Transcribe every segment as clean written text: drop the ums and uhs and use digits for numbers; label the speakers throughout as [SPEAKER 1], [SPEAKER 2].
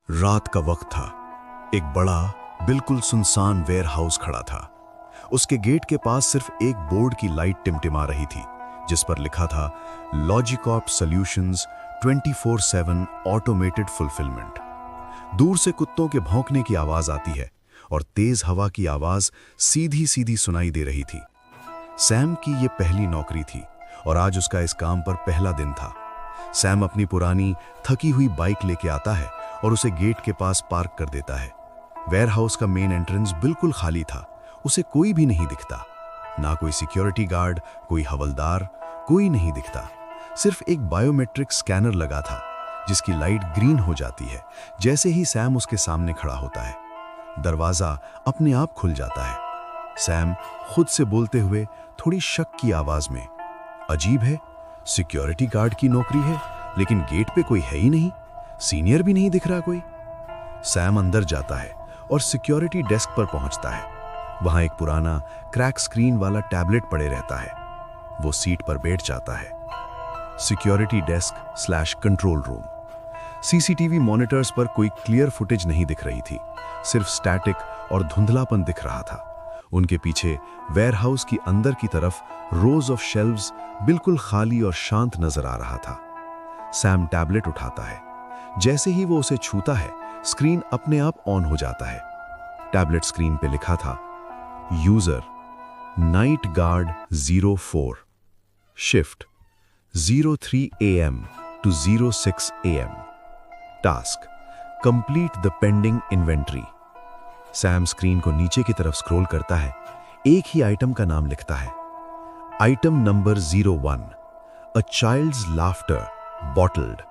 [SPEAKER 1] रात का वक्त था। एक बड़ा बिल्कुल सुनसान वेयर हाउस खड़ा था। उसके गेट के पास सिर्फ एक बोर्ड की लाइट टिमटिमा रही थी, जिस पर लिखा था लॉजिकॉप सॉल्यूशंस 24/7 ऑटोमेटेड फुलफिलमेंट। दूर से कुत्तों के भौंकने की आवाज आती है और तेज हवा की आवाज सीधी सीधी सुनाई दे रही थी। सैम की ये पहली नौकरी थी और आज उसका इस काम पर पहला दिन था। सैम अपनी पुरानी थकी हुई बाइक लेके आता है और उसे गेट के पास पार्क कर देता है। वेयरहाउस का मेन एंट्रेंस बिल्कुल खाली था। उसे कोई भी नहीं दिखता, ना कोई सिक्योरिटी गार्ड, कोई हवलदार, कोई नहीं दिखता। सिर्फ एक बायोमेट्रिक स्कैनर लगा था, जिसकी लाइट ग्रीन हो जाती है जैसे ही सैम उसके सामने खड़ा होता है। दरवाजा अपने आप खुल जाता है। सैम खुद से बोलते हुए थोड़ी शक की आवाज में, अजीब है, सिक्योरिटी गार्ड की नौकरी है लेकिन गेट पे कोई है ही नहीं, सीनियर भी नहीं दिख रहा कोई। सैम अंदर जाता है और सिक्योरिटी डेस्क पर पहुंचता है। वहां एक पुराना क्रैक स्क्रीन वाला टैबलेट पड़े रहता है। वो सीट पर बैठ जाता है। Security desk / control room. CCTV monitors पर कोई क्लियर फुटेज नहीं दिख रही थी, सिर्फ स्टैटिक और धुंधलापन दिख रहा था। उनके पीछे वेयरहाउस की अंदर की तरफ रोज ऑफ शेल्व्स बिल्कुल खाली और शांत नजर आ रहा था। सैम टैबलेट उठाता है। जैसे ही वो उसे छूता है, स्क्रीन अपने आप ऑन हो जाता है। टैबलेट स्क्रीन पे लिखा था, user night guard 04, shift 03 AM to 06 AM, task complete the pending inventory. Sam screen को नीचे की तरफ स्क्रॉल करता है। एक ही आइटम का नाम लिखता है, item number 01, a child's laughter bottled,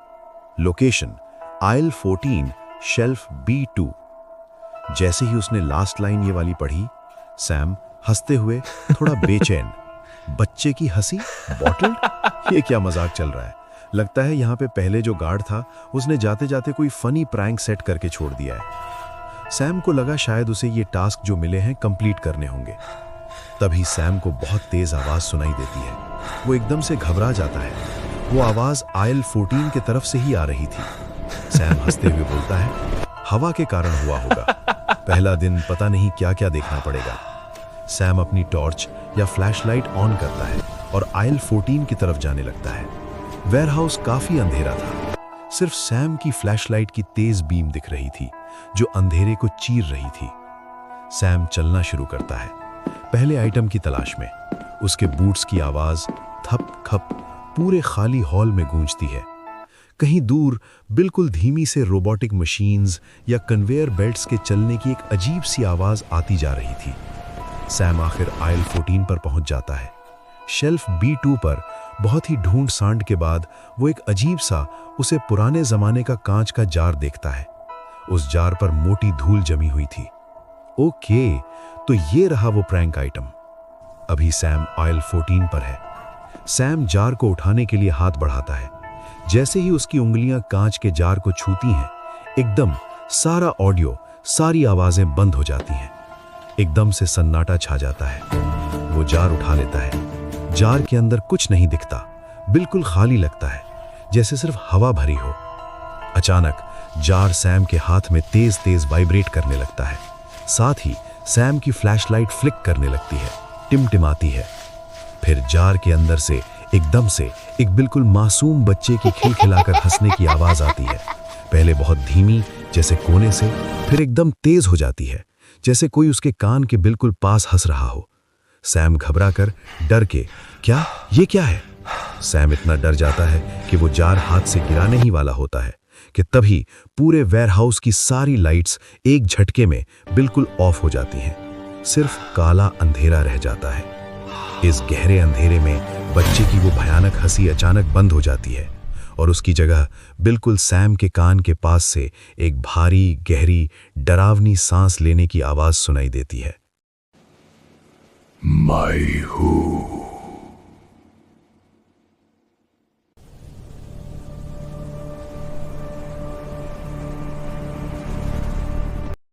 [SPEAKER 1] location aisle 14, shelf B2। जैसे ही उसने लास्ट लाइन ये वाली पढ़ी, सैम हंसते हुए थोड़ा बेचैन, बच्चे की हंसी, बॉटल्ड, ये क्या मजाक चल रहा है। लगता है यहाँ पे पहले जो गार्ड था उसने जाते जाते कोई फनी प्रैंक सेट करके छोड़ दिया है। सैम को लगा शायद उसे ये टास्क जो मिले हैं कंप्लीट करने होंगे। तभी सैम को बहुत तेज आवाज सुनाई देती है। वो एकदम से घबरा जाता है। वो आवाज आयल 14 के तरफ से ही आ रही थी। सैम हंसते हुए बोलता है, हवा के कारण हुआ होगा, पहला दिन पता नहीं क्या क्या देखना पड़ेगा। सैम अपनी टॉर्च या फ्लैशलाइट ऑन करता है और आयल 14 की तरफ जाने लगता है। वेयरहाउस काफी अंधेरा था। सिर्फ सैम की फ्लैशलाइट की तेज बीम दिख रही थी जो अंधेरे को चीर रही थी। सैम चलना शुरू करता है, पहले आइटम की तलाश में। उसके बूट्स की आवाज थप खप पूरे खाली हॉल में गूंजती है। कहीं दूर बिल्कुल धीमी से रोबोटिक मशीन्स या कन्वेयर बेल्ट्स के चलने की एक अजीब सी आवाज आती जा रही थी। सैम आखिर आयल 14 पर पहुंच जाता है। शेल्फ B2 पर बहुत ही ढूंढ सांड के बाद वो एक अजीब सा उसे पुराने जमाने का कांच का जार देखता है। उस जार पर मोटी धूल जमी हुई थी। ओके, तो ये रहा वो प्रैंक आइटम। अभी सैम आयल 14 पर है। सैम जार को उठाने के लिए हाथ बढ़ाता है। जैसे ही उसकी उंगलियां कांच के जार को छूती हैं, एकदम सारा ऑडियो, सारी आवाजें बंद हो जाती हैं। एकदम से सन्नाटा छा जाता है। वो जार उठा लेता है। जार के अंदर कुछ नहीं दिखता, बिल्कुल खाली लगता है, जैसे सिर्फ हवा भरी हो। अचानक जार सैम के हाथ में तेज तेज वाइब्रेट करने लगता है। साथ ही सैम की फ्लैशलाइट फ्लिक करने लगती है, टिमटिमाती है। फिर जार के अंदर से एकदम से एक बिल्कुल मासूम बच्चे की खिलखिलाकर हंसने की आवाज आती है। पहले बहुत धीमी, जैसे कोने से, फिर एकदम तेज हो जाती है, जैसे कोई उसके कान के बिल्कुल पास हंस रहा हो। सैम घबरा कर, डर के, क्या ये क्या है? सैम इतना डर जाता है कि वो जार हाथ से गिराने ही वाला होता है कि तभी पूरे वेयरहाउस की सारी लाइट्स एक झटके में बिल्कुल ऑफ हो जाती हैं। सिर्फ काला अंधेरा रह जाता है। इस गहरे अंधेरे में बच्चे की वो भयानक हंसी अचानक बंद हो जाती है और उसकी जगह बिल्कुल सैम के कान के पास से एक भारी, गहरी, डरावनी सांस लेने की आवाज सुनाई देती है।
[SPEAKER 2] मैं हूँ